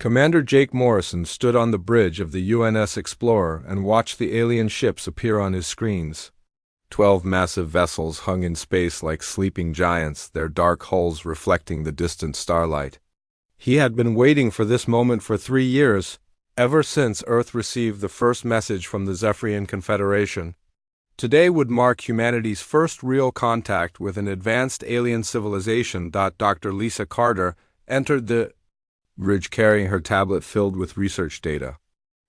Commander Jake Morrison stood on the bridge of the UNS Explorer and watched the alien ships appear on his screens. 12 massive vessels hung in space like sleeping giants, their dark hulls reflecting the distant starlight. He had been waiting for this moment for 3 years, ever since Earth received the first message from the Zephyrian Confederation. Today would mark humanity's first real contact with an advanced alien civilization. Dr. Lisa Carter entered the bridge carrying her tablet filled with research data.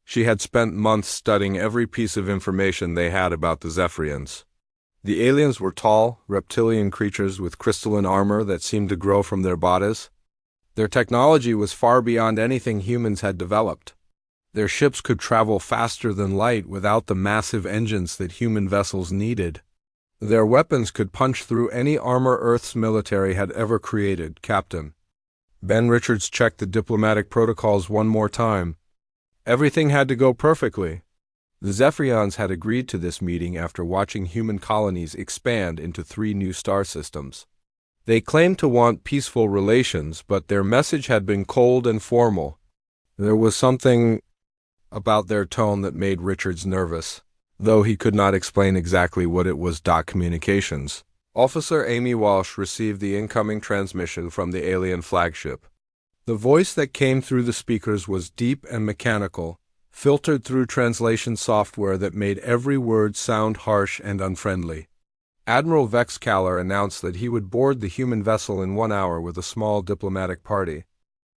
She had spent months studying every piece of information they had about the Zephyrians. The aliens were tall, reptilian creatures with crystalline armor that seemed to grow from their bodies. Their technology was far beyond anything humans had developed. Their ships could travel faster than light without the massive engines that human vessels needed. Their weapons could punch through any armor Earth's military had ever created. Captain Ben Richards checked the diplomatic protocols one more time. Everything had to go perfectly. The Zephyrians had agreed to this meeting after watching human colonies expand into 3 new star systems. They claimed to want peaceful relations, but their message had been cold and formal. There was something about their tone that made Richards nervous, though he could not explain exactly what it was. Communications. Officer Amy Walsh received the incoming transmission from the alien flagship. The voice that came through the speakers was deep and mechanical, filtered through translation software that made every word sound harsh and unfriendly. Admiral Vex Kaller announced that he would board the human vessel in 1 hour with a small diplomatic party.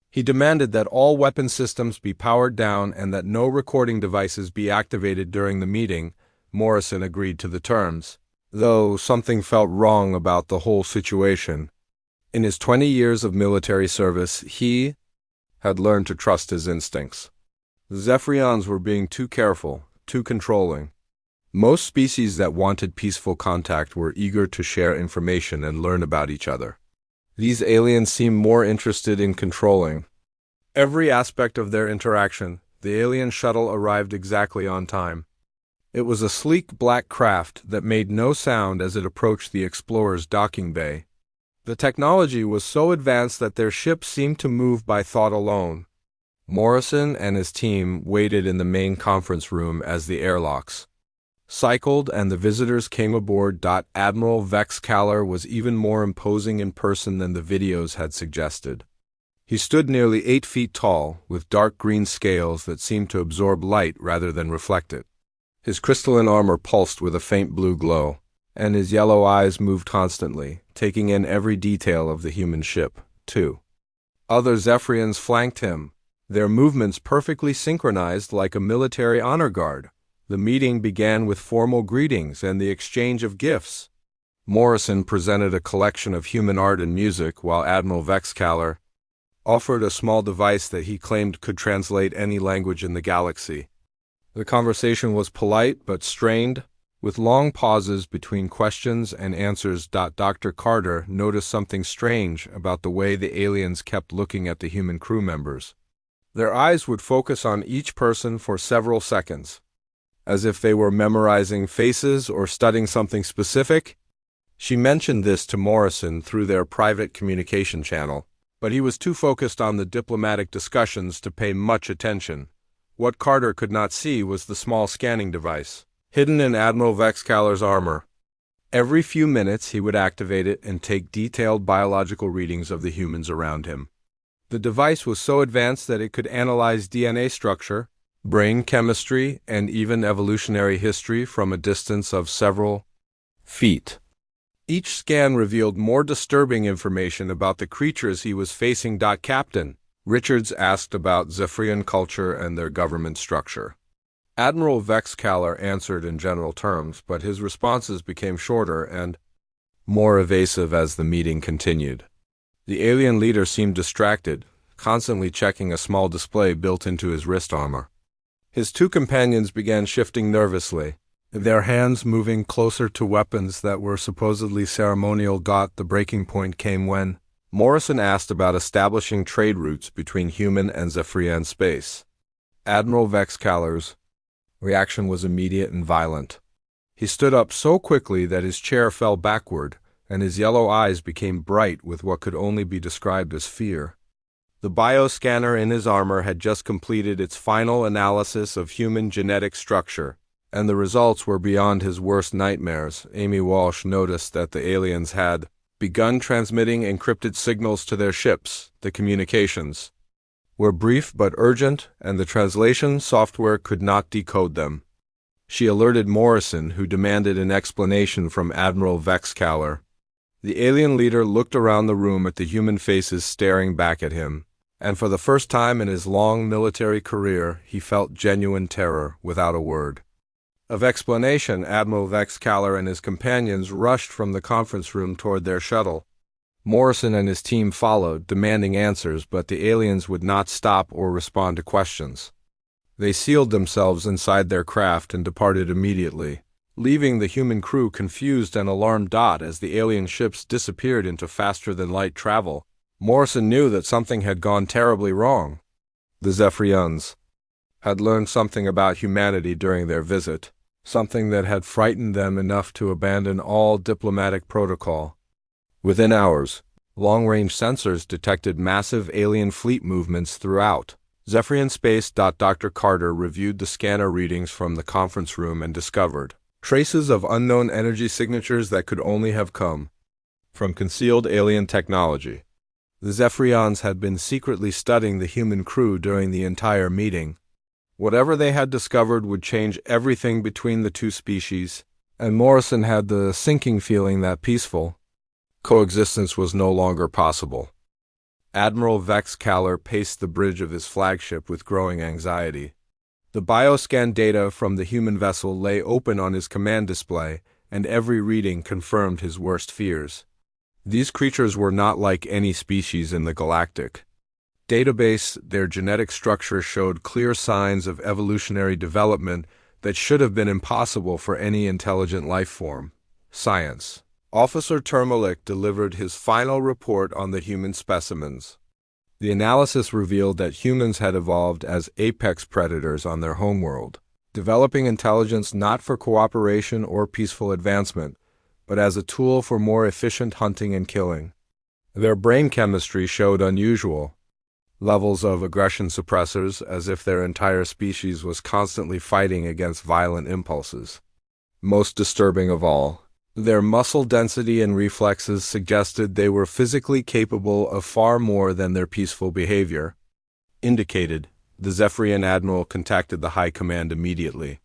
He demanded that all weapon systems be powered down and that no recording devices be activated during the meeting. Morrison agreed to the terms, though something felt wrong about the whole situation. In his 20 years of military service, he had learned to trust his instincts. The Zephyrians were being too careful, too controlling. Most species that wanted peaceful contact were eager to share information and learn about each other. These aliens seemed more interested in controlling every aspect of their interaction. The alien shuttle arrived exactly on time. It was a sleek black craft that made no sound as it approached the Explorer's docking bay. The technology was so advanced that their ship seemed to move by thought alone. Morrison and his team waited in the main conference room as the airlocks cycled and the visitors came aboard. Admiral Vex Kaller was even more imposing in person than the videos had suggested. He stood nearly 8 feet tall, with dark green scales that seemed to absorb light rather than reflect it. His crystalline armor pulsed with a faint blue glow, and his yellow eyes moved constantly, taking in every detail of the human ship, too. Other Zephyrians flanked him, their movements perfectly synchronized like a military honor guard. The meeting began with formal greetings and the exchange of gifts. Morrison presented a collection of human art and music, while Admiral Vex Kaller offered a small device that he claimed could translate any language in the galaxy. The conversation was polite but strained, with long pauses between questions and answers. Dr. Carter noticed something strange about the way the aliens kept looking at the human crew members. Their eyes would focus on each person for several seconds, as if they were memorizing faces or studying something specific. She mentioned this to Morrison through their private communication channel, but he was too focused on the diplomatic discussions to pay much attention. What Carter could not see was the small scanning device, hidden in Admiral Vex Kaller's armor. Every few minutes he would activate it and take detailed biological readings of the humans around him. The device was so advanced that it could analyze DNA structure, brain chemistry, and even evolutionary history from a distance of several feet. Each scan revealed more disturbing information about the creatures he was facing. Captain Richards asked about Zephyrian culture and their government structure. Admiral Vex Kaller answered in general terms, but his responses became shorter and more evasive as the meeting continued. The alien leader seemed distracted, constantly checking a small display built into his wrist armor. His 2 companions began shifting nervously, their hands moving closer to weapons that were supposedly ceremonial. The breaking point came when Morrison asked about establishing trade routes between human and Zephyrian space. Admiral Vex Kaller's reaction was immediate and violent. He stood up so quickly that his chair fell backward, and his yellow eyes became bright with what could only be described as fear. The bioscanner in his armor had just completed its final analysis of human genetic structure, and the results were beyond his worst nightmares. Amy Walsh noticed that the aliens had begun transmitting encrypted signals to their ships. The communications were brief but urgent, and the translation software could not decode them. She alerted Morrison, who demanded an explanation from Admiral Vexcaller. The alien leader looked around the room at the human faces staring back at him, and for the first time in his long military career, he felt genuine terror without a word of explanation. Admiral Vexcaller and his companions rushed from the conference room toward their shuttle. Morrison and his team followed, demanding answers, but the aliens would not stop or respond to questions. They sealed themselves inside their craft and departed immediately, leaving the human crew confused and alarmed. As the alien ships disappeared into faster-than-light travel, Morrison knew that something had gone terribly wrong. The Zephyrians had learned something about humanity during their visit, something that had frightened them enough to abandon all diplomatic protocol. Within hours, long-range sensors detected massive alien fleet movements throughout Zephyrian space. Dr. Carter reviewed the scanner readings from the conference room and discovered traces of unknown energy signatures that could only have come from concealed alien technology. The Zephyrians had been secretly studying the human crew during the entire meeting. Whatever they had discovered would change everything between the two species, and Morrison had the sinking feeling that peaceful coexistence was no longer possible. Admiral Vexcaller paced the bridge of his flagship with growing anxiety. The bioscan data from the human vessel lay open on his command display, and every reading confirmed his worst fears. These creatures were not like any species in the galactic database. Their genetic structure showed clear signs of evolutionary development that should have been impossible for any intelligent life form. Science Officer Termalik delivered his final report on the human specimens. The analysis revealed that humans had evolved as apex predators on their homeworld, developing intelligence not for cooperation or peaceful advancement, but as a tool for more efficient hunting and killing. Their brain chemistry showed unusual levels of aggression suppressors, as if their entire species was constantly fighting against violent impulses. Most disturbing of all, their muscle density and reflexes suggested they were physically capable of far more than their peaceful behavior indicated. The Zephyrian admiral contacted the High Command immediately.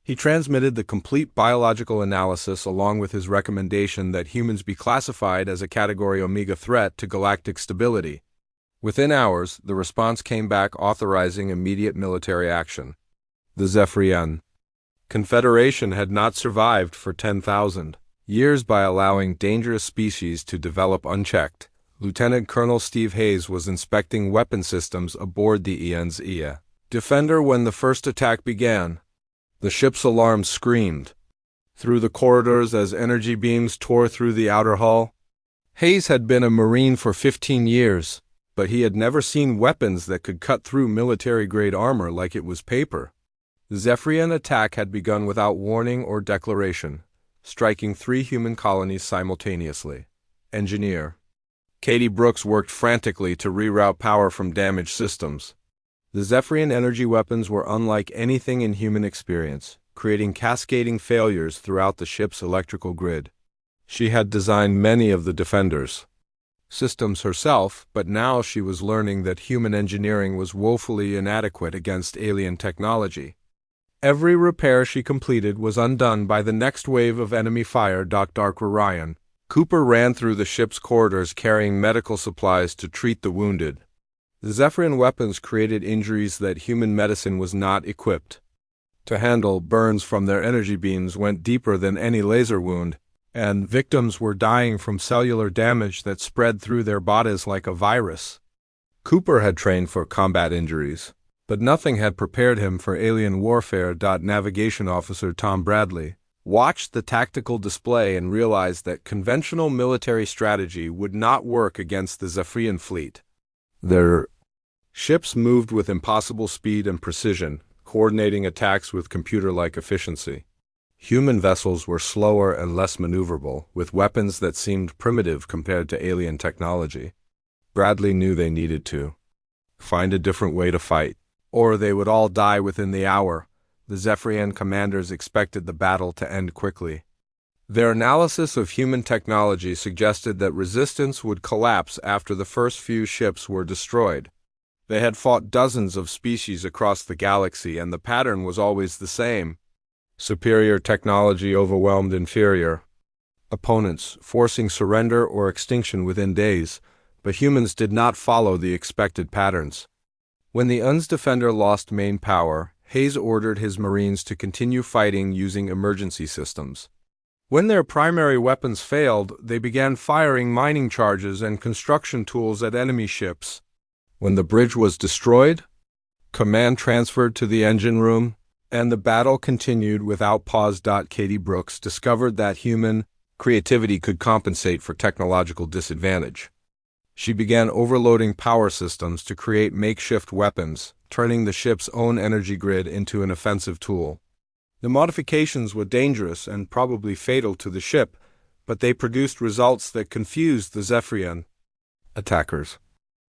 He transmitted the complete biological analysis along with his recommendation that humans be classified as a Category Omega threat to galactic stability. Within hours, the response came back authorizing immediate military action. The Zephyrian Confederation had not survived for 10,000 years by allowing dangerous species to develop unchecked. Lieutenant Colonel Steve Hayes was inspecting weapon systems aboard the Ian's Ia Defender when the first attack began. The ship's alarm screamed through the corridors as energy beams tore through the outer hull. Hayes had been a Marine for 15 years, but he had never seen weapons that could cut through military-grade armor like it was paper. The Zephyrian attack had begun without warning or declaration, striking 3 human colonies simultaneously. Engineer Katie Brooks worked frantically to reroute power from damaged systems. The Zephyrian energy weapons were unlike anything in human experience, creating cascading failures throughout the ship's electrical grid. She had designed many of the Defender's systems herself, but now she was learning that human engineering was woefully inadequate against alien technology. Every repair she completed was undone by the next wave of enemy fire. Dr. Ryan Cooper ran through the ship's corridors carrying medical supplies to treat the wounded. The Zephyrian weapons created injuries that human medicine was not equipped to handle. Burns from their energy beams went deeper than any laser wound, and victims were dying from cellular damage that spread through their bodies like a virus. Cooper had trained for combat injuries, but nothing had prepared him for alien warfare. Navigation Officer Tom Bradley watched the tactical display and realized that conventional military strategy would not work against the Zephyrian fleet. Their ships moved with impossible speed and precision, coordinating attacks with computer-like efficiency. Human vessels were slower and less maneuverable, with weapons that seemed primitive compared to alien technology. Bradley knew they needed to find a different way to fight, or they would all die within the hour. The Zephyrian commanders expected the battle to end quickly. Their analysis of human technology suggested that resistance would collapse after the first few ships were destroyed. They had fought dozens of species across the galaxy, and the pattern was always the same. Superior technology overwhelmed inferior opponents, forcing surrender or extinction within days, but humans did not follow the expected patterns. When the UN's defender lost main power, Hayes ordered his Marines to continue fighting using emergency systems. When their primary weapons failed, they began firing mining charges and construction tools at enemy ships. When the bridge was destroyed, command transferred to the engine room, and the battle continued without pause. Katie Brooks discovered that human creativity could compensate for technological disadvantage. She began overloading power systems to create makeshift weapons, turning the ship's own energy grid into an offensive tool. The modifications were dangerous and probably fatal to the ship, but they produced results that confused the Zephyrian attackers.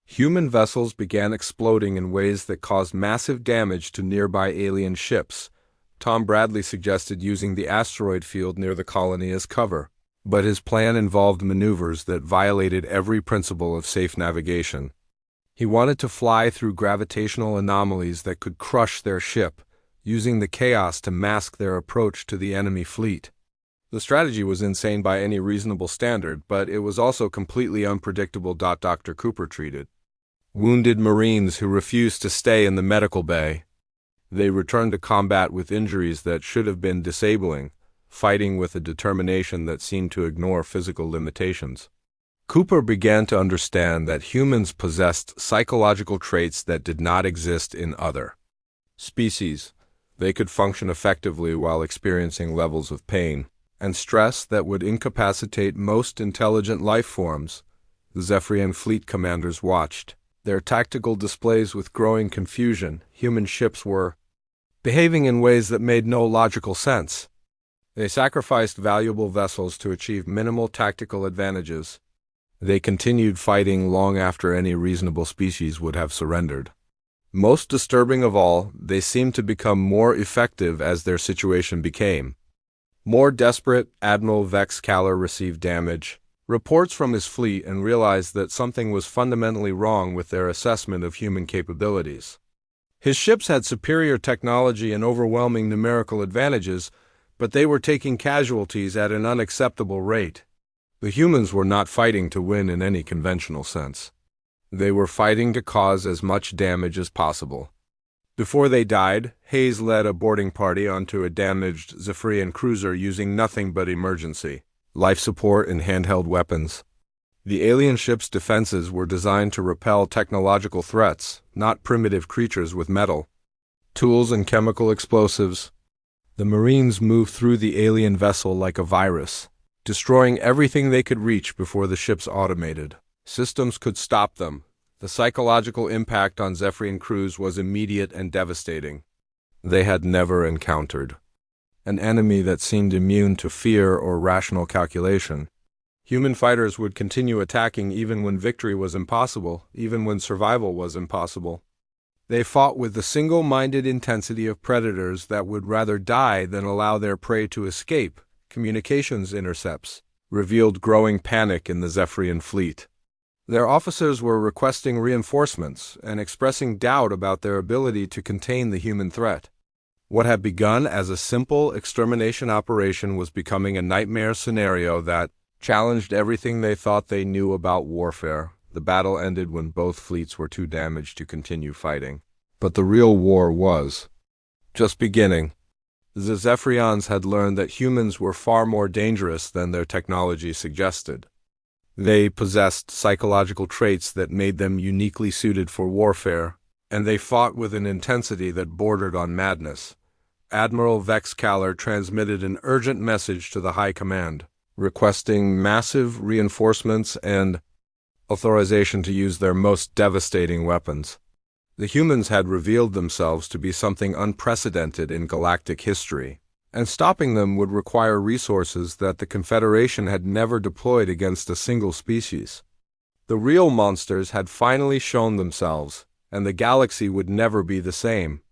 Human vessels began exploding in ways that caused massive damage to nearby alien ships. Tom Bradley suggested using the asteroid field near the colony as cover, but his plan involved maneuvers that violated every principle of safe navigation. He wanted to fly through gravitational anomalies that could crush their ship, using the chaos to mask their approach to the enemy fleet. The strategy was insane by any reasonable standard, but it was also completely unpredictable. Dr. Cooper treated wounded Marines who refused to stay in the medical bay. They returned to combat with injuries that should have been disabling, fighting with a determination that seemed to ignore physical limitations. Cooper began to understand that humans possessed psychological traits that did not exist in other species. They could function effectively while experiencing levels of pain and stress that would incapacitate most intelligent life forms. The Zephyrian fleet commanders watched their tactical displays with growing confusion. Human ships were behaving in ways that made no logical sense. They sacrificed valuable vessels to achieve minimal tactical advantages. They continued fighting long after any reasonable species would have surrendered. Most disturbing of all, they seemed to become more effective as their situation became more desperate. Admiral Vex Kaller received damage, reports from his fleet, and realized that something was fundamentally wrong with their assessment of human capabilities. His ships had superior technology and overwhelming numerical advantages, but they were taking casualties at an unacceptable rate. The humans were not fighting to win in any conventional sense. They were fighting to cause as much damage as possible. Before they died, Hayes led a boarding party onto a damaged Zephyrian cruiser using nothing but emergency life support and handheld weapons. The alien ship's defenses were designed to repel technological threats, not primitive creatures with metal, tools, and chemical explosives. The Marines moved through the alien vessel like a virus, destroying everything they could reach before the ship's automated systems could stop them. The psychological impact on Zephyrian crews was immediate and devastating. They had never encountered an enemy that seemed immune to fear or rational calculation. Human fighters would continue attacking even when victory was impossible, even when survival was impossible. They fought with the single-minded intensity of predators that would rather die than allow their prey to escape. Communications intercepts revealed growing panic in the Zephyrian fleet. Their officers were requesting reinforcements and expressing doubt about their ability to contain the human threat. What had begun as a simple extermination operation was becoming a nightmare scenario that challenged everything they thought they knew about warfare. The battle ended when both fleets were too damaged to continue fighting. But the real war was just beginning. The Zephyrians had learned that humans were far more dangerous than their technology suggested. They possessed psychological traits that made them uniquely suited for warfare, and they fought with an intensity that bordered on madness. Admiral Vex Kaller transmitted an urgent message to the High Command, requesting massive reinforcements and authorization to use their most devastating weapons. The humans had revealed themselves to be something unprecedented in galactic history, and stopping them would require resources that the Confederation had never deployed against a single species. The real monsters had finally shown themselves, and the galaxy would never be the same.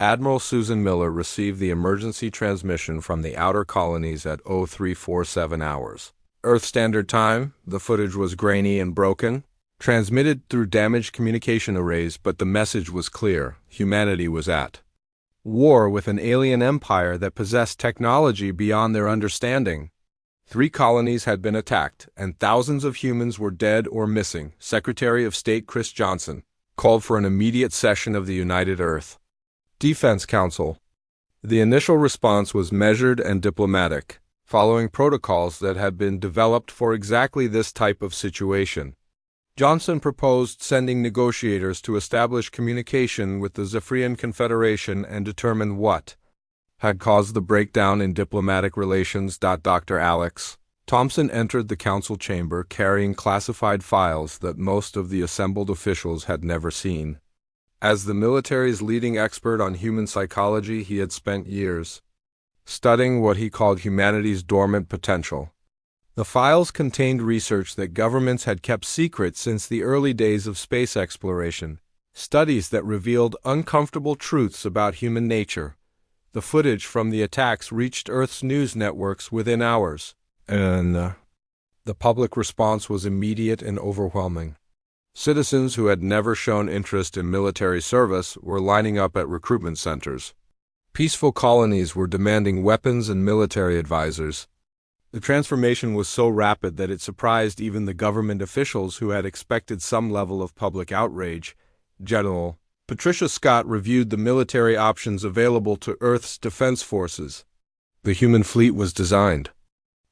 Admiral Susan Miller received the emergency transmission from the outer colonies at 0347 hours. Earth Standard Time. The footage was grainy and broken, transmitted through damaged communication arrays, but the message was clear. Humanity was at war with an alien empire that possessed technology beyond their understanding. 3 colonies had been attacked, and thousands of humans were dead or missing. Secretary of State Chris Johnson called for an immediate session of the United Earth Defense Council. The initial response was measured and diplomatic, following protocols that had been developed for exactly this type of situation. Johnson proposed sending negotiators to establish communication with the Zephyrian Confederation and determine what had caused the breakdown in diplomatic relations. Dr. Alex Thompson entered the council chamber carrying classified files that most of the assembled officials had never seen. As the military's leading expert on human psychology, he had spent years studying what he called humanity's dormant potential. The files contained research that governments had kept secret since the early days of space exploration, studies that revealed uncomfortable truths about human nature. The footage from the attacks reached Earth's news networks within hours, and the public response was immediate and overwhelming. Citizens who had never shown interest in military service were lining up at recruitment centers. Peaceful colonies were demanding weapons and military advisors. The transformation was so rapid that it surprised even the government officials who had expected some level of public outrage. General Patricia Scott reviewed the military options available to Earth's defense forces. The human fleet was designed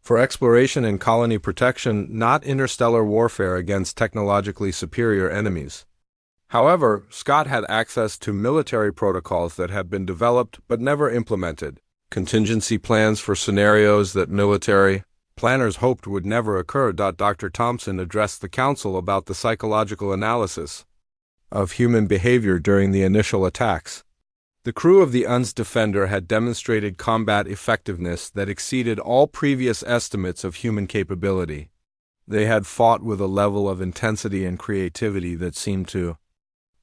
for exploration and colony protection, not interstellar warfare against technologically superior enemies. However, Scott had access to military protocols that had been developed but never implemented, contingency plans for scenarios that military planners hoped would never occur. Dr. Thompson addressed the council about the psychological analysis of human behavior during the initial attacks. The crew of the UN's Defender had demonstrated combat effectiveness that exceeded all previous estimates of human capability. They had fought with a level of intensity and creativity that seemed to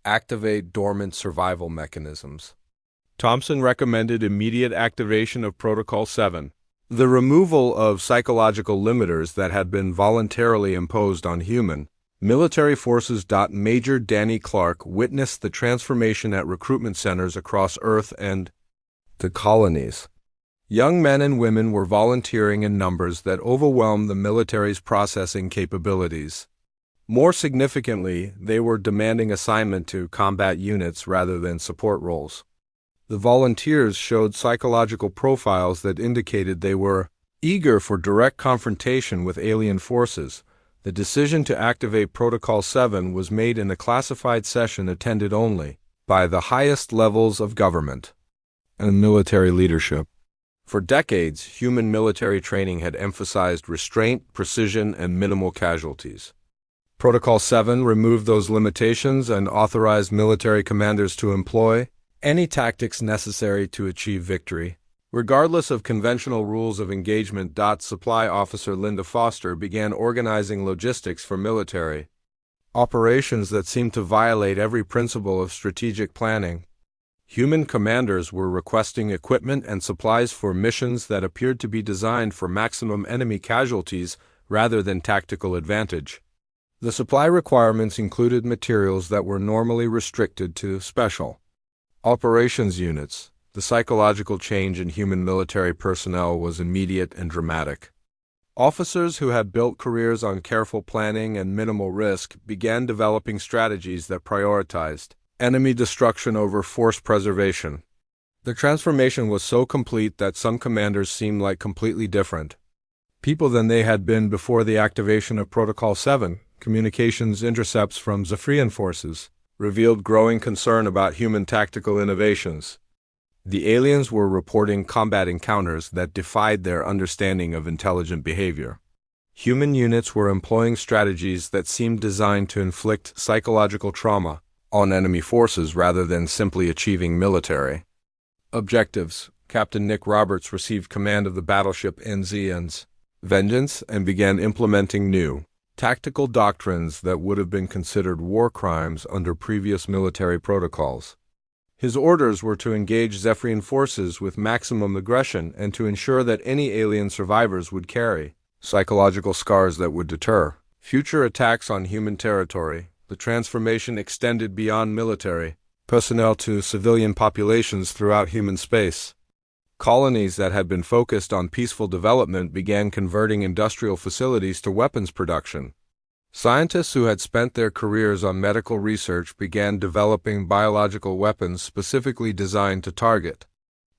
activate dormant survival mechanisms. Thompson recommended immediate activation of Protocol 7, the removal of psychological limiters that had been voluntarily imposed on human military forces. Major Danny Clark witnessed the transformation at recruitment centers across Earth and the colonies. Young men and women were volunteering in numbers that overwhelmed the military's processing capabilities. More significantly, they were demanding assignment to combat units rather than support roles. The volunteers showed psychological profiles that indicated they were eager for direct confrontation with alien forces. The decision to activate Protocol 7 was made in a classified session attended only by the highest levels of government and military leadership. For decades, human military training had emphasized restraint, precision, and minimal casualties. Protocol 7 removed those limitations and authorized military commanders to employ any tactics necessary to achieve victory, regardless of conventional rules of engagement. Supply Officer Linda Foster began organizing logistics for military operations that seemed to violate every principle of strategic planning. Human commanders were requesting equipment and supplies for missions that appeared to be designed for maximum enemy casualties rather than tactical advantage. The supply requirements included materials that were normally restricted to special operations units. The psychological change in human military personnel was immediate and dramatic. Officers who had built careers on careful planning and minimal risk began developing strategies that prioritized enemy destruction over force preservation. The transformation was so complete that some commanders seemed like completely different people than they had been before the activation of Protocol 7. Communications intercepts from Zephyrian forces revealed growing concern about human tactical innovations. The aliens were reporting combat encounters that defied their understanding of intelligent behavior. Human units were employing strategies that seemed designed to inflict psychological trauma on enemy forces rather than simply achieving military objectives. Captain Nick Roberts received command of the battleship NZN's Vengeance and began implementing new tactical doctrines that would have been considered war crimes under previous military protocols. His orders were to engage Zephyrian forces with maximum aggression and to ensure that any alien survivors would carry psychological scars that would deter future attacks on human territory. The transformation extended beyond military personnel to civilian populations throughout human space. Colonies that had been focused on peaceful development began converting industrial facilities to weapons production. Scientists who had spent their careers on medical research began developing biological weapons specifically designed to target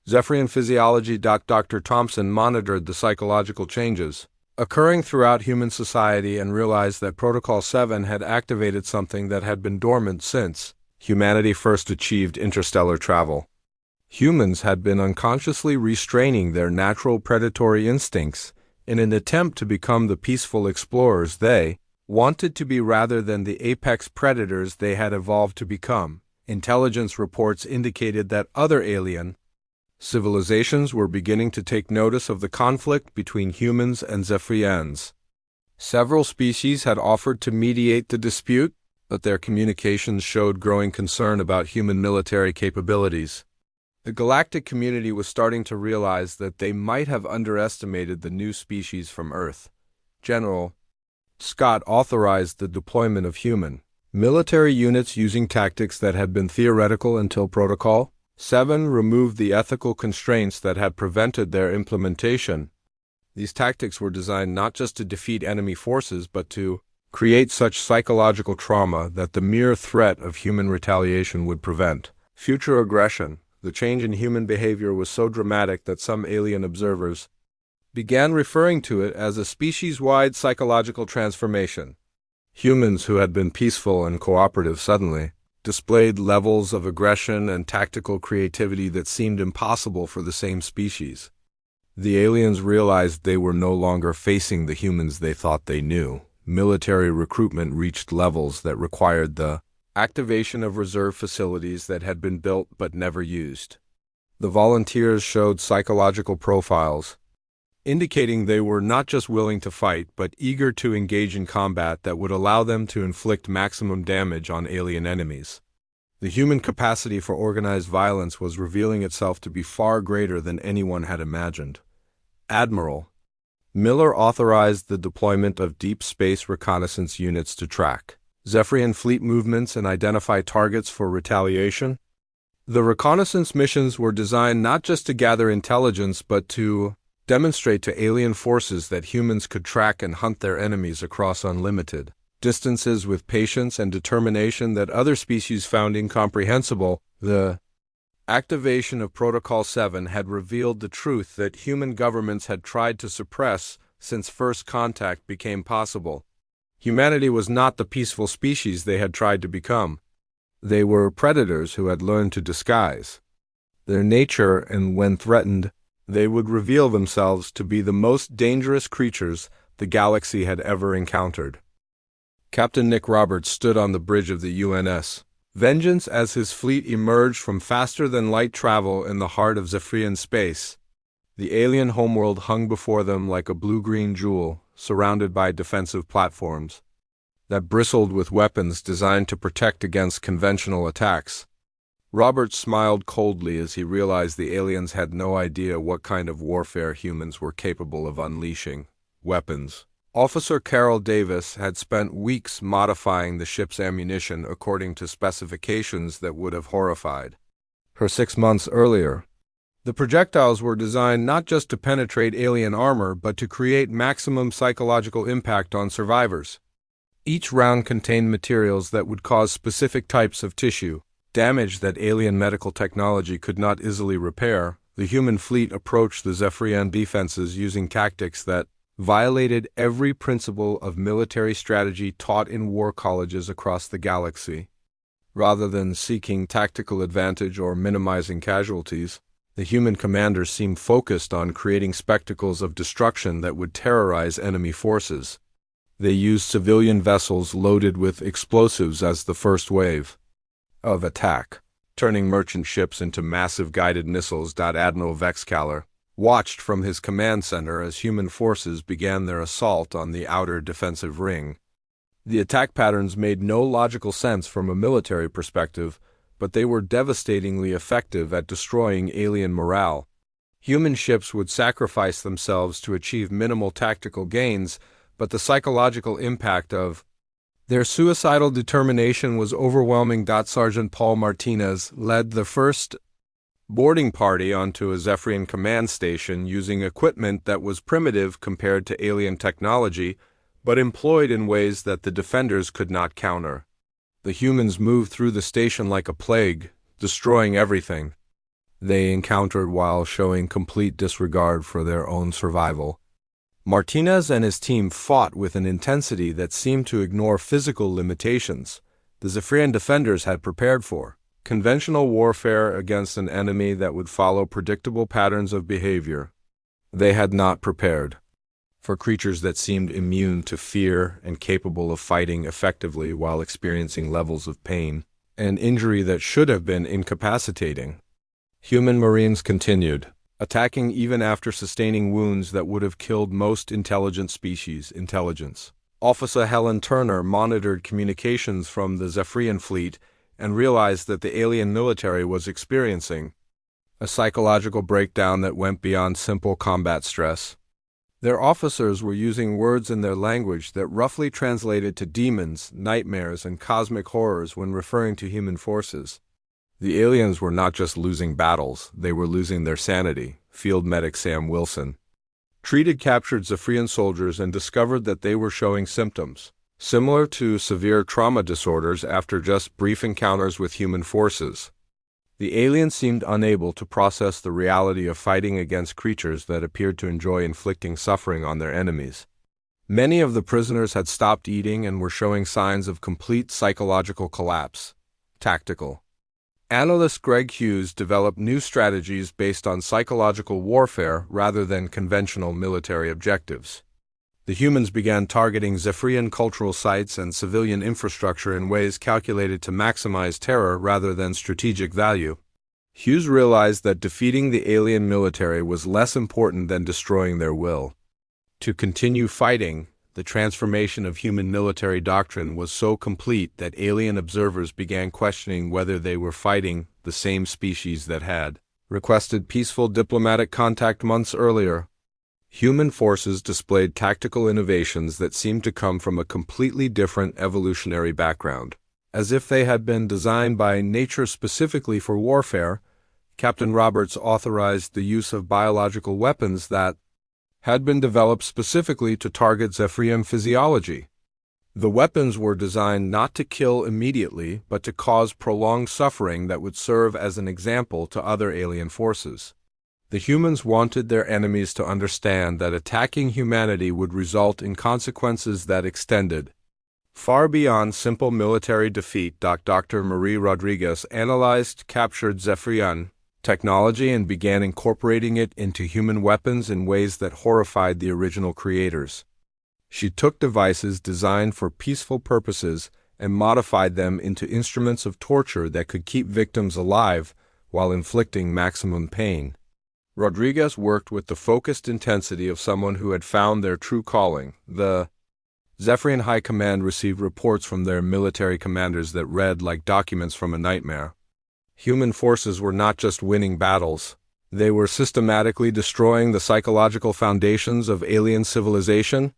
Zephyrian physiology. Dr. Thompson monitored the psychological changes occurring throughout human society and realized that Protocol 7 had activated something that had been dormant since humanity first achieved interstellar travel. Humans had been unconsciously restraining their natural predatory instincts in an attempt to become the peaceful explorers they wanted to be rather than the apex predators they had evolved to become. Intelligence reports indicated that other alien civilizations were beginning to take notice of the conflict between humans and Zephyrians. Several species had offered to mediate the dispute, but their communications showed growing concern about human military capabilities. The galactic community was starting to realize that they might have underestimated the new species from Earth. General Scott authorized the deployment of human military units using tactics that had been theoretical until Protocol 7 removed the ethical constraints that had prevented their implementation. These tactics were designed not just to defeat enemy forces, but to create such psychological trauma that the mere threat of human retaliation would prevent future aggression. The change in human behavior was so dramatic that some alien observers began referring to it as a species-wide psychological transformation. Humans who had been peaceful and cooperative suddenly displayed levels of aggression and tactical creativity that seemed impossible for the same species. The aliens realized they were no longer facing the humans they thought they knew. Military recruitment reached levels that required the activation of reserve facilities that had been built but never used. The volunteers showed psychological profiles, indicating they were not just willing to fight but eager to engage in combat that would allow them to inflict maximum damage on alien enemies. The human capacity for organized violence was revealing itself to be far greater than anyone had imagined. Admiral Miller authorized the deployment of deep space reconnaissance units to track Zephyrian fleet movements and identify targets for retaliation. The reconnaissance missions were designed not just to gather intelligence but to demonstrate to alien forces that humans could track and hunt their enemies across unlimited distances with patience and determination that other species found incomprehensible. The activation of Protocol 7 had revealed the truth that human governments had tried to suppress since first contact became possible. Humanity was not the peaceful species they had tried to become. They were predators who had learned to disguise their nature, and when threatened, they would reveal themselves to be the most dangerous creatures the galaxy had ever encountered. Captain Nick Roberts stood on the bridge of the UNS Vengeance as his fleet emerged from faster-than-light travel in the heart of Zephyrian space. The alien homeworld hung before them like a blue-green jewel, surrounded by defensive platforms that bristled with weapons designed to protect against conventional attacks. Roberts smiled coldly as he realized the aliens had no idea what kind of warfare humans were capable of unleashing. Weapons. Officer Carol Davis had spent weeks modifying the ship's ammunition according to specifications that would have horrified her 6 months earlier. The projectiles were designed not just to penetrate alien armor, but to create maximum psychological impact on survivors. Each round contained materials that would cause specific types of tissue damage that alien medical technology could not easily repair. The human fleet approached the Zephyrian defenses using tactics that violated every principle of military strategy taught in war colleges across the galaxy. Rather than seeking tactical advantage or minimizing casualties, the human commanders seemed focused on creating spectacles of destruction that would terrorize enemy forces. They used civilian vessels loaded with explosives as the first wave of attack, turning merchant ships into massive guided missiles. Admiral Vexcaler watched from his command center as human forces began their assault on the outer defensive ring. The attack patterns made no logical sense from a military perspective, but they were devastatingly effective at destroying alien morale. Human ships would sacrifice themselves to achieve minimal tactical gains, but the psychological impact of their suicidal determination was overwhelming. Sergeant Paul Martinez led the first boarding party onto a Zephyrian command station using equipment that was primitive compared to alien technology, but employed in ways that the defenders could not counter. The humans moved through the station like a plague, destroying everything they encountered while showing complete disregard for their own survival. Martinez and his team fought with an intensity that seemed to ignore physical limitations the Zephyrian defenders had prepared for. Conventional warfare against an enemy that would follow predictable patterns of behavior. They had not prepared for creatures that seemed immune to fear and capable of fighting effectively while experiencing levels of pain and injury that should have been incapacitating. Human Marines continued, attacking even after sustaining wounds that would have killed most intelligent species' intelligence. Officer Helen Turner monitored communications from the Zephyrian fleet and realized that the alien military was experiencing a psychological breakdown that went beyond simple combat stress. Their officers were using words in their language that roughly translated to demons, nightmares, and cosmic horrors when referring to human forces. The aliens were not just losing battles, they were losing their sanity, Field Medic Sam Wilson treated captured Zephyrian soldiers and discovered that they were showing symptoms similar to severe trauma disorders after just brief encounters with human forces. The aliens seemed unable to process the reality of fighting against creatures that appeared to enjoy inflicting suffering on their enemies. Many of the prisoners had stopped eating and were showing signs of complete psychological collapse. Tactical analyst Greg Hughes developed new strategies based on psychological warfare rather than conventional military objectives. The humans began targeting Zephyrian cultural sites and civilian infrastructure in ways calculated to maximize terror rather than strategic value. Hughes realized that defeating the alien military was less important than destroying their will to continue fighting. The transformation of human military doctrine was so complete that alien observers began questioning whether they were fighting the same species that had requested peaceful diplomatic contact months earlier. Human forces displayed tactical innovations that seemed to come from a completely different evolutionary background. As if they had been designed by nature specifically for warfare, Captain Roberts authorized the use of biological weapons that had been developed specifically to target Zephyrian physiology. The weapons were designed not to kill immediately, but to cause prolonged suffering that would serve as an example to other alien forces. The humans wanted their enemies to understand that attacking humanity would result in consequences that extended far beyond simple military defeat. Dr. Marie Rodriguez analyzed captured Zephyrian technology and began incorporating it into human weapons in ways that horrified the original creators. She took devices designed for peaceful purposes and modified them into instruments of torture that could keep victims alive while inflicting maximum pain. Rodriguez worked with the focused intensity of someone who had found their true calling. The Zephyrian High Command received reports from their military commanders that read like documents from a nightmare. Human forces were not just winning battles. They were systematically destroying the psychological foundations of alien civilization.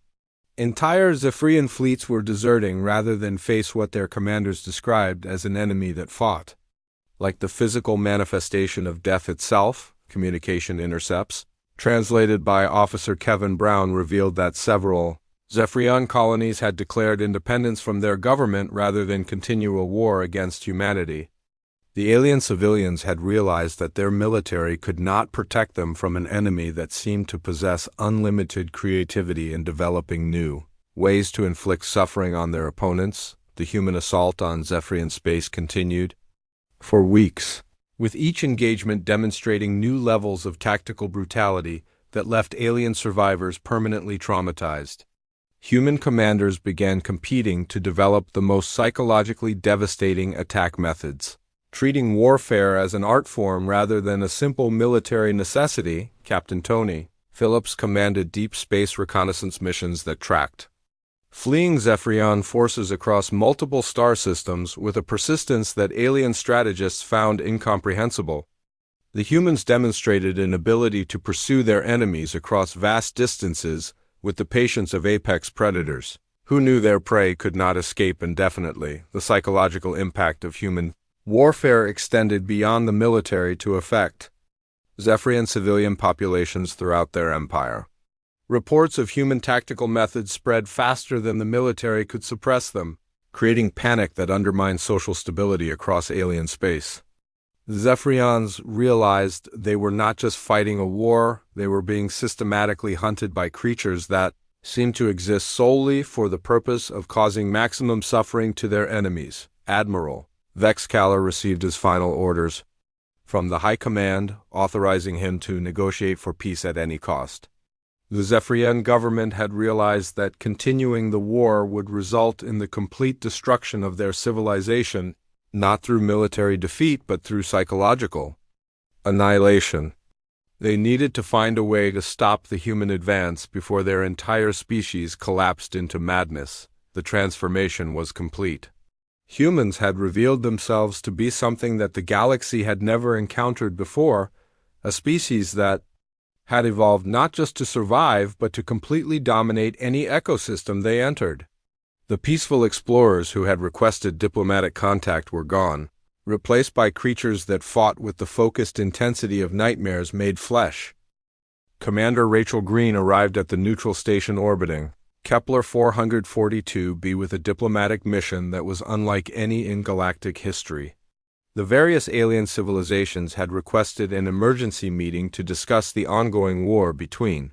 Entire Zephyrian fleets were deserting rather than face what their commanders described as an enemy that fought. Like the physical manifestation of death itself, communication intercepts, translated by Officer Kevin Brown, revealed that several Zephyrian colonies had declared independence from their government rather than continue a war against humanity. The alien civilians had realized that their military could not protect them from an enemy that seemed to possess unlimited creativity in developing new ways to inflict suffering on their opponents. The human assault on Zephyrian space continued for weeks, with each engagement demonstrating new levels of tactical brutality that left alien survivors permanently traumatized. Human commanders began competing to develop the most psychologically devastating attack methods. Treating warfare as an art form rather than a simple military necessity, Captain Tony Phillips commanded deep space reconnaissance missions that tracked fleeing Zephyrian forces across multiple star systems with a persistence that alien strategists found incomprehensible. The humans demonstrated an ability to pursue their enemies across vast distances with the patience of apex predators, who knew their prey could not escape indefinitely. The psychological impact of human warfare extended beyond the military to affect Zephyrian civilian populations throughout their empire. Reports of human tactical methods spread faster than the military could suppress them, creating panic that undermined social stability across alien space. The Zephyrians realized they were not just fighting a war, they were being systematically hunted by creatures that seemed to exist solely for the purpose of causing maximum suffering to their enemies. Admiral Vexcaler received his final orders from the High Command, authorizing him to negotiate for peace at any cost. The Zephyrian government had realized that continuing the war would result in the complete destruction of their civilization, not through military defeat but through psychological annihilation. They needed to find a way to stop the human advance before their entire species collapsed into madness. The transformation was complete. Humans had revealed themselves to be something that the galaxy had never encountered before, a species that had evolved not just to survive but to completely dominate any ecosystem they entered. The peaceful explorers who had requested diplomatic contact were gone, replaced by creatures that fought with the focused intensity of nightmares made flesh. Commander Rachel Green arrived at the neutral station orbiting Kepler 442b with a diplomatic mission that was unlike any in galactic history. The various alien civilizations had requested an emergency meeting to discuss the ongoing war between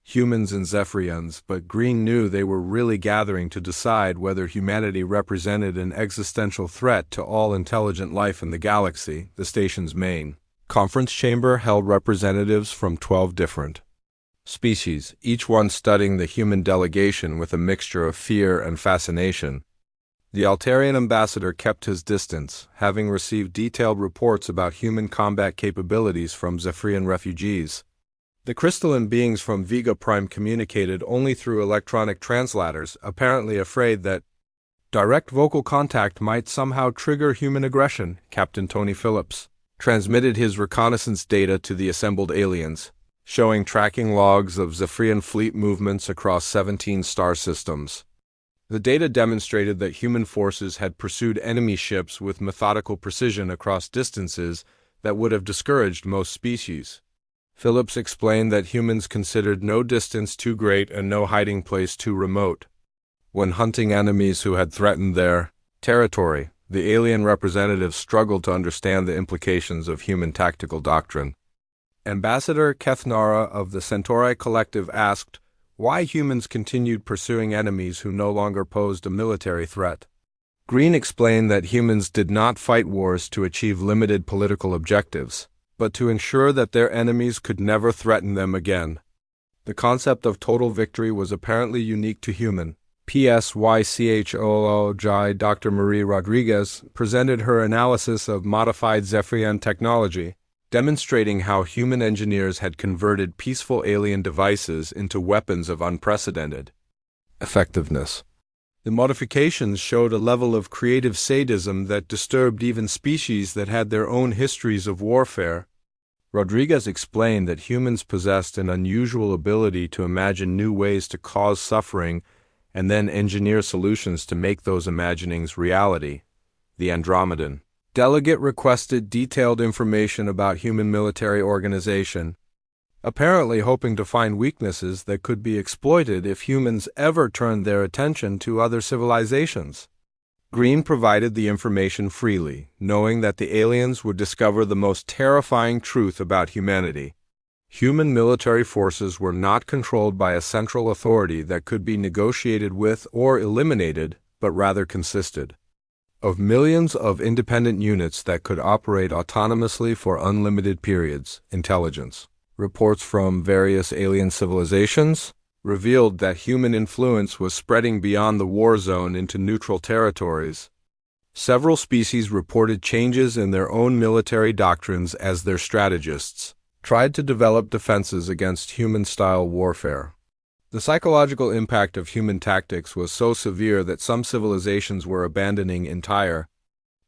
humans and Zephyrians, but Green knew they were really gathering to decide whether humanity represented an existential threat to all intelligent life in the galaxy. The station's main conference chamber held representatives from 12 different species, each one studying the human delegation with a mixture of fear and fascination. The Altarian ambassador kept his distance, having received detailed reports about human combat capabilities from Zephyrian refugees. The crystalline beings from Vega Prime communicated only through electronic translators, apparently afraid that direct vocal contact might somehow trigger human aggression. Captain Tony Phillips transmitted his reconnaissance data to the assembled aliens, showing tracking logs of Zephyrian fleet movements across 17 star systems. The data demonstrated that human forces had pursued enemy ships with methodical precision across distances that would have discouraged most species. Phillips explained that humans considered no distance too great and no hiding place too remote when hunting enemies who had threatened their territory. The alien representatives struggled to understand the implications of human tactical doctrine. Ambassador Kethnara of the Centauri Collective asked why humans continued pursuing enemies who no longer posed a military threat. Green explained that humans did not fight wars to achieve limited political objectives, but to ensure that their enemies could never threaten them again. The concept of total victory was apparently unique to human. PSYCHOLOGI Dr. Marie Rodriguez presented her analysis of modified Zephyrian technology, demonstrating how human engineers had converted peaceful alien devices into weapons of unprecedented effectiveness. The modifications showed a level of creative sadism that disturbed even species that had their own histories of warfare. Rodriguez explained that humans possessed an unusual ability to imagine new ways to cause suffering and then engineer solutions to make those imaginings reality. The Andromedan delegate requested detailed information about human military organization, apparently hoping to find weaknesses that could be exploited if humans ever turned their attention to other civilizations. Green provided the information freely, knowing that the aliens would discover the most terrifying truth about humanity. Human military forces were not controlled by a central authority that could be negotiated with or eliminated, but rather consisted of millions of independent units that could operate autonomously for unlimited periods. Intelligence reports from various alien civilizations revealed that human influence was spreading beyond the war zone into neutral territories. Several species reported changes in their own military doctrines as their strategists tried to develop defenses against human-style warfare. The psychological impact of human tactics was so severe that some civilizations were abandoning entire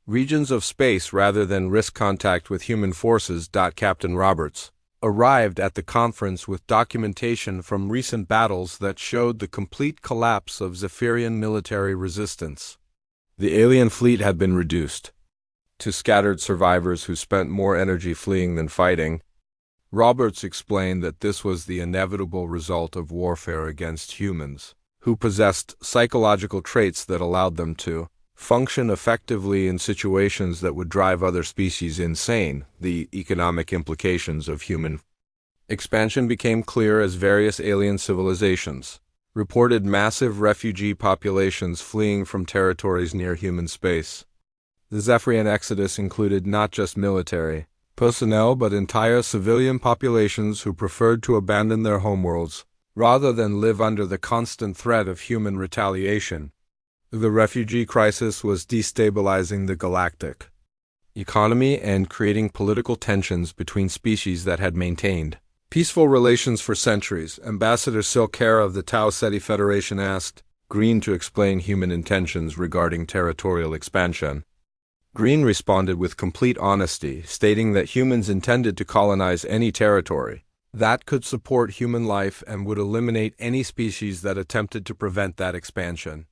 regions of space rather than risk contact with human forces. Captain Roberts arrived at the conference with documentation from recent battles that showed the complete collapse of Zephyrian military resistance. The alien fleet had been reduced to scattered survivors who spent more energy fleeing than fighting. Roberts explained that this was the inevitable result of warfare against humans, who possessed psychological traits that allowed them to function effectively in situations that would drive other species insane. The economic implications of human expansion became clear as various alien civilizations reported massive refugee populations fleeing from territories near human space. The Zephyrian exodus included not just military personnel but entire civilian populations who preferred to abandon their homeworlds rather than live under the constant threat of human retaliation. The refugee crisis was destabilizing the galactic economy and creating political tensions between species that had maintained peaceful relations for centuries. Ambassador Silkera of the Tau Ceti Federation asked Green to explain human intentions regarding territorial expansion. Green responded with complete honesty, stating that humans intended to colonize any territory that could support human life and would eliminate any species that attempted to prevent that expansion.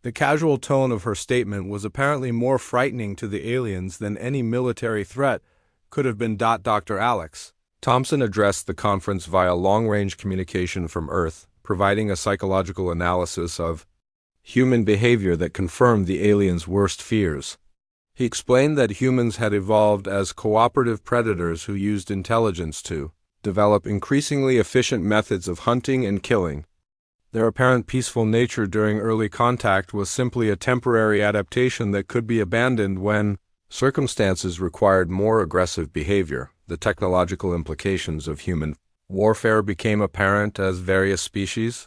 The casual tone of her statement was apparently more frightening to the aliens than any military threat could have been. Dr. Alex Thompson addressed the conference via long-range communication from Earth, providing a psychological analysis of human behavior that confirmed the aliens' worst fears. He explained that humans had evolved as cooperative predators who used intelligence to develop increasingly efficient methods of hunting and killing. Their apparent peaceful nature during early contact was simply a temporary adaptation that could be abandoned when circumstances required more aggressive behavior. The technological implications of human warfare became apparent as various species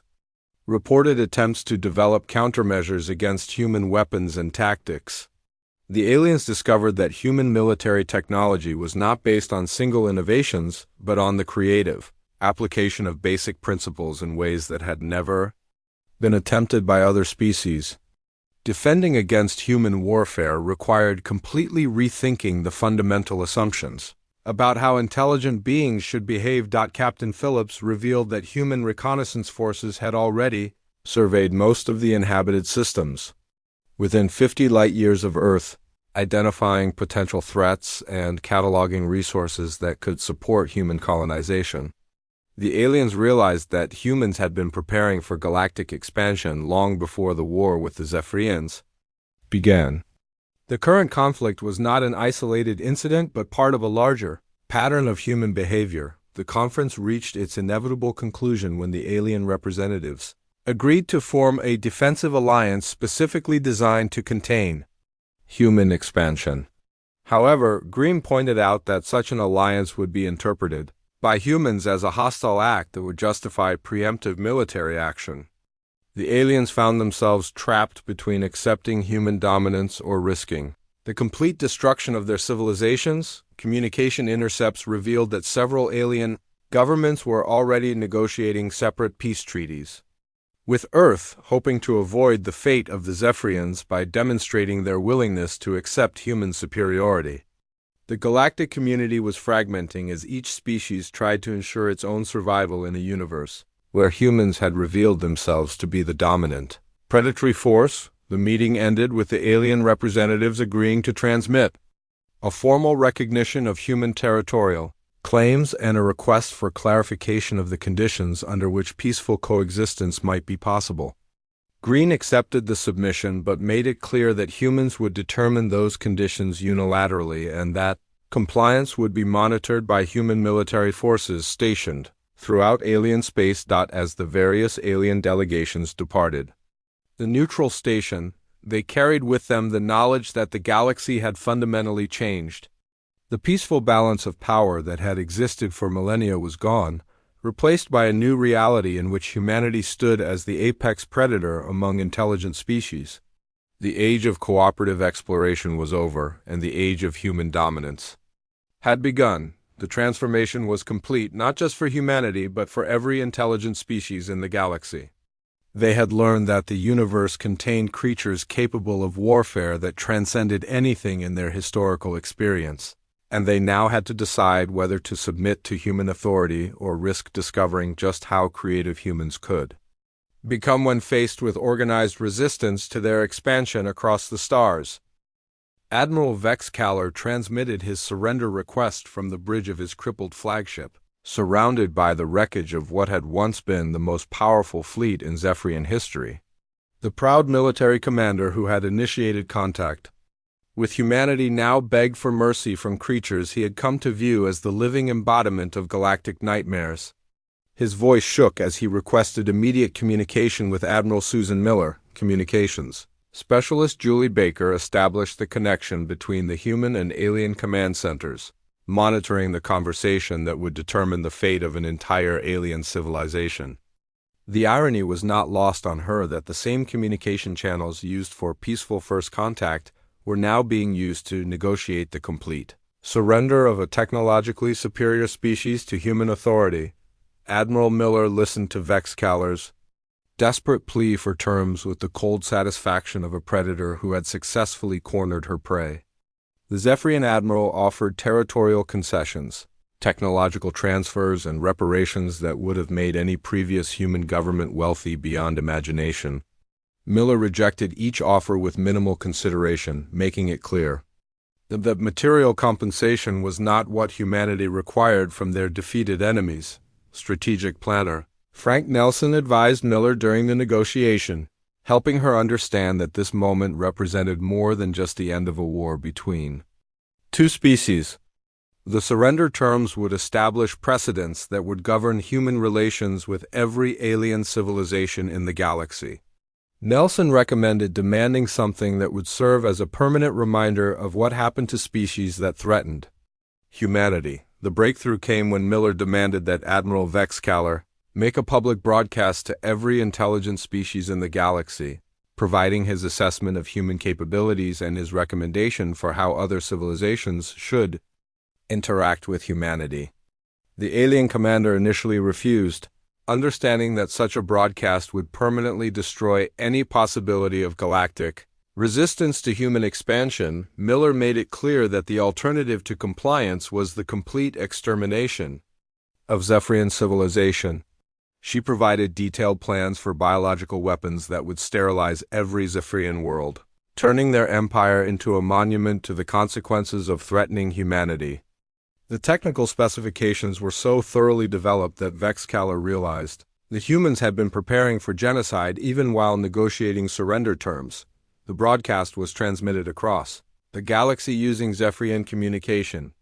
reported attempts to develop countermeasures against human weapons and tactics. The aliens discovered that human military technology was not based on single innovations, but on the creative application of basic principles in ways that had never been attempted by other species. Defending against human warfare required completely rethinking the fundamental assumptions about how intelligent beings should behave. Captain Phillips revealed that human reconnaissance forces had already surveyed most of the inhabited systems within 50 light-years of Earth, identifying potential threats and cataloging resources that could support human colonization. The aliens realized that humans had been preparing for galactic expansion long before the war with the Zephyrians began. The current conflict was not an isolated incident but part of a larger pattern of human behavior. The conference reached its inevitable conclusion when the alien representatives agreed to form a defensive alliance specifically designed to contain human expansion. However, Green pointed out that such an alliance would be interpreted by humans as a hostile act that would justify preemptive military action. The aliens found themselves trapped between accepting human dominance or risking the complete destruction of their civilizations. Communication intercepts revealed that several alien governments were already negotiating separate peace treaties with Earth, hoping to avoid the fate of the Zephyrians by demonstrating their willingness to accept human superiority. The galactic community was fragmenting as each species tried to ensure its own survival in a universe where humans had revealed themselves to be the dominant predatory force. The meeting ended with the alien representatives agreeing to transmit a formal recognition of human territorial claims and a request for clarification of the conditions under which peaceful coexistence might be possible. Green accepted the submission but made it clear that humans would determine those conditions unilaterally and that compliance would be monitored by human military forces stationed throughout alien space. As the various alien delegations departed the neutral station, they carried with them the knowledge that the galaxy had fundamentally changed. The peaceful balance of power that had existed for millennia was gone, replaced by a new reality in which humanity stood as the apex predator among intelligent species. The age of cooperative exploration was over, and the age of human dominance had begun. The transformation was complete not just for humanity but for every intelligent species in the galaxy. They had learned that the universe contained creatures capable of warfare that transcended anything in their historical experience, and they now had to decide whether to submit to human authority or risk discovering just how creative humans could become when faced with organized resistance to their expansion across the stars. Admiral Vex Kaller transmitted his surrender request from the bridge of his crippled flagship, surrounded by the wreckage of what had once been the most powerful fleet in Zephyrian history. The proud military commander who had initiated contact with humanity now begged for mercy from creatures he had come to view as the living embodiment of galactic nightmares. His voice shook as he requested immediate communication with Admiral Susan Miller. Communications Specialist Julie Baker established the connection between the human and alien command centers, monitoring the conversation that would determine the fate of an entire alien civilization. The irony was not lost on her that the same communication channels used for peaceful first contact were now being used to negotiate the complete surrender of a technologically superior species to human authority. Admiral Miller listened to Vex Kaller's desperate plea for terms with the cold satisfaction of a predator who had successfully cornered her prey. The Zephyrian admiral offered territorial concessions, technological transfers, and reparations that would have made any previous human government wealthy beyond imagination. Miller rejected each offer with minimal consideration, making it clear that material compensation was not what humanity required from their defeated enemies. Strategic planner Frank Nelson advised Miller during the negotiation, helping her understand that this moment represented more than just the end of a war between two species. The surrender terms would establish precedents that would govern human relations with every alien civilization in the galaxy. Nelson recommended demanding something that would serve as a permanent reminder of what happened to species that threatened humanity. The breakthrough came when Miller demanded that Admiral Vex Kaller make a public broadcast to every intelligent species in the galaxy, providing his assessment of human capabilities and his recommendation for how other civilizations should interact with humanity. The alien commander initially refused, understanding that such a broadcast would permanently destroy any possibility of galactic resistance to human expansion. Miller made it clear that the alternative to compliance was the complete extermination of Zephyrian civilization. She provided detailed plans for biological weapons that would sterilize every Zephyrian world, turning their empire into a monument to the consequences of threatening humanity. The technical specifications were so thoroughly developed that Vex Kaller realized that humans had been preparing for genocide even while negotiating surrender terms. The broadcast was transmitted across the galaxy using Zephyrian communication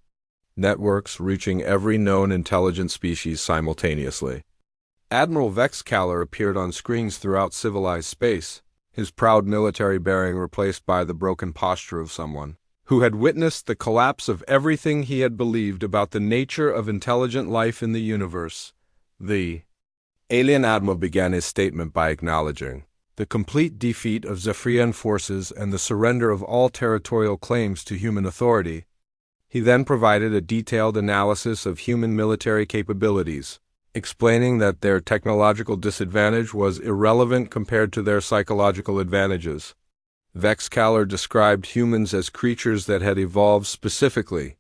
networks, reaching every known intelligent species simultaneously. Admiral Vex Kaller appeared on screens throughout civilized space, his proud military bearing replaced by the broken posture of someone who had witnessed the collapse of everything he had believed about the nature of intelligent life in the universe. The alien admiral began his statement by acknowledging the complete defeat of Zephyrian forces and the surrender of all territorial claims to human authority. He then provided a detailed analysis of human military capabilities, explaining that their technological disadvantage was irrelevant compared to their psychological advantages. Vex Kaller described humans as creatures that had evolved specifically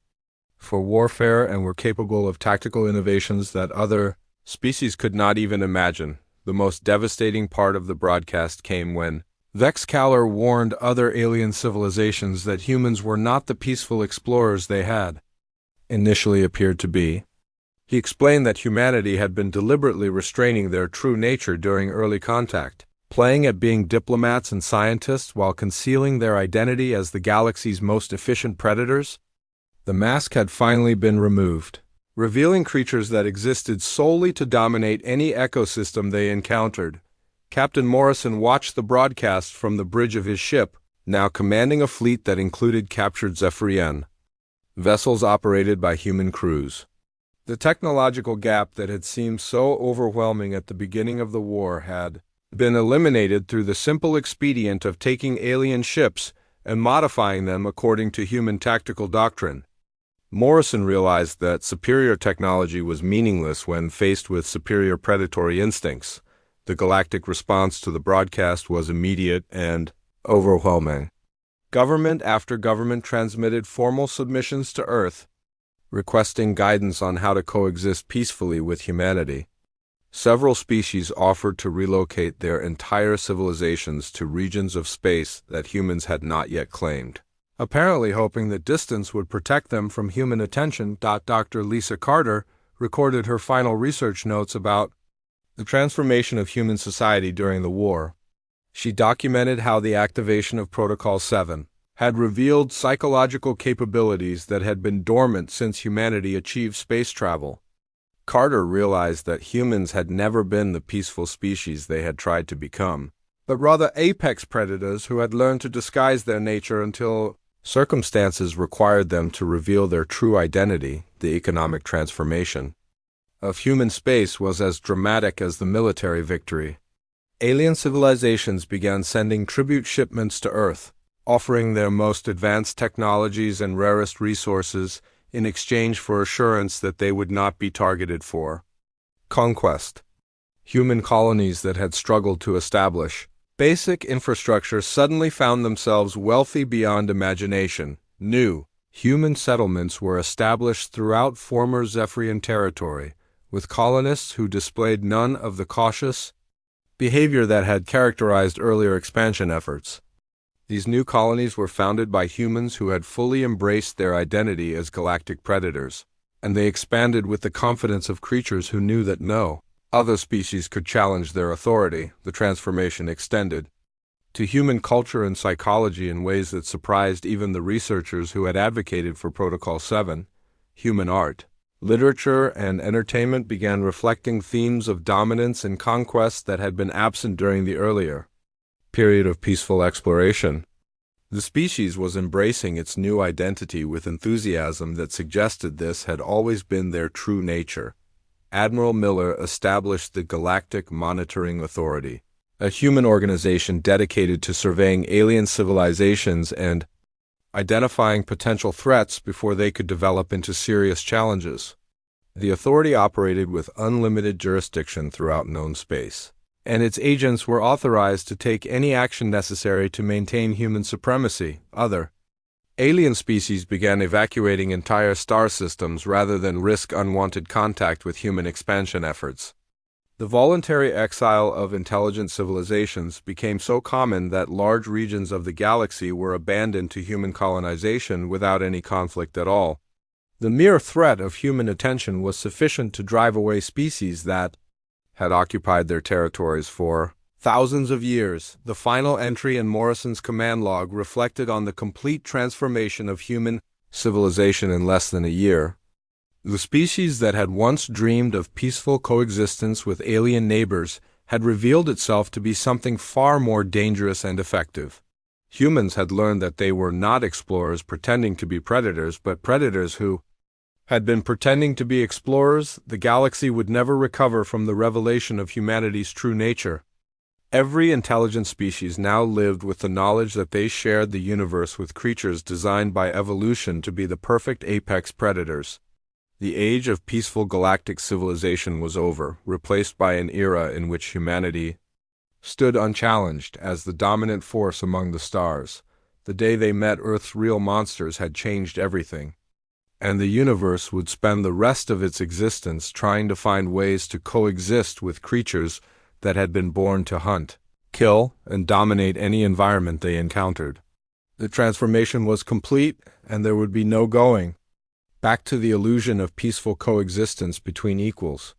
for warfare and were capable of tactical innovations that other species could not even imagine. The most devastating part of the broadcast came when Vex Kaller warned other alien civilizations that humans were not the peaceful explorers they had initially appeared to be. He explained that humanity had been deliberately restraining their true nature during early contact, playing at being diplomats and scientists while concealing their identity as the galaxy's most efficient predators. The mask had finally been removed, revealing creatures that existed solely to dominate any ecosystem they encountered. Captain Morrison watched the broadcast from the bridge of his ship, now commanding a fleet that included captured Zephyrian vessels operated by human crews. The technological gap that had seemed so overwhelming at the beginning of the war had been eliminated through the simple expedient of taking alien ships and modifying them according to human tactical doctrine. Morrison realized that superior technology was meaningless when faced with superior predatory instincts. The galactic response to the broadcast was immediate and overwhelming. Government after government transmitted formal submissions to Earth, requesting guidance on how to coexist peacefully with humanity. Several species offered to relocate their entire civilizations to regions of space that humans had not yet claimed, apparently hoping that distance would protect them from human attention. Dr. Lisa Carter recorded her final research notes about the transformation of human society during the war. She documented how the activation of Protocol 7 had revealed psychological capabilities that had been dormant since humanity achieved space travel. Carter realized that humans had never been the peaceful species they had tried to become, but rather apex predators who had learned to disguise their nature until circumstances required them to reveal their true identity. The economic transformation of human space was as dramatic as the military victory. Alien civilizations began sending tribute shipments to Earth, offering their most advanced technologies and rarest resources in exchange for assurance that they would not be targeted for conquest. Human colonies that had struggled to establish basic infrastructure suddenly found themselves wealthy beyond imagination. New human settlements were established throughout former Zephyrian territory, with colonists who displayed none of the cautious behavior that had characterized earlier expansion efforts. These new colonies were founded by humans who had fully embraced their identity as galactic predators, and they expanded with the confidence of creatures who knew that no other species could challenge their authority. The transformation extended to human culture and psychology in ways that surprised even the researchers who had advocated for Protocol 7. Human art, literature, and entertainment began reflecting themes of dominance and conquest that had been absent during the earlier period of peaceful exploration. The species was embracing its new identity with enthusiasm that suggested this had always been their true nature. Admiral Miller established the Galactic Monitoring Authority, a human organization dedicated to surveying alien civilizations and identifying potential threats before they could develop into serious challenges. The authority operated with unlimited jurisdiction throughout known space, and its agents were authorized to take any action necessary to maintain human supremacy. Other alien species began evacuating entire star systems rather than risk unwanted contact with human expansion efforts. The voluntary exile of intelligent civilizations became so common that large regions of the galaxy were abandoned to human colonization without any conflict at all. The mere threat of human attention was sufficient to drive away species that had occupied their territories for thousands of years. The final entry in Morrison's command log reflected on the complete transformation of human civilization in less than a year. The species that had once dreamed of peaceful coexistence with alien neighbors had revealed itself to be something far more dangerous and effective. Humans had learned that they were not explorers pretending to be predators, but predators who had been pretending to be explorers. The galaxy would never recover from the revelation of humanity's true nature. Every intelligent species now lived with the knowledge that they shared the universe with creatures designed by evolution to be the perfect apex predators. The age of peaceful galactic civilization was over, replaced by an era in which humanity stood unchallenged as the dominant force among the stars. The day they met Earth's real monsters had changed everything, and the universe would spend the rest of its existence trying to find ways to coexist with creatures that had been born to hunt, kill, and dominate any environment they encountered. The transformation was complete, and there would be no going back to the illusion of peaceful coexistence between equals.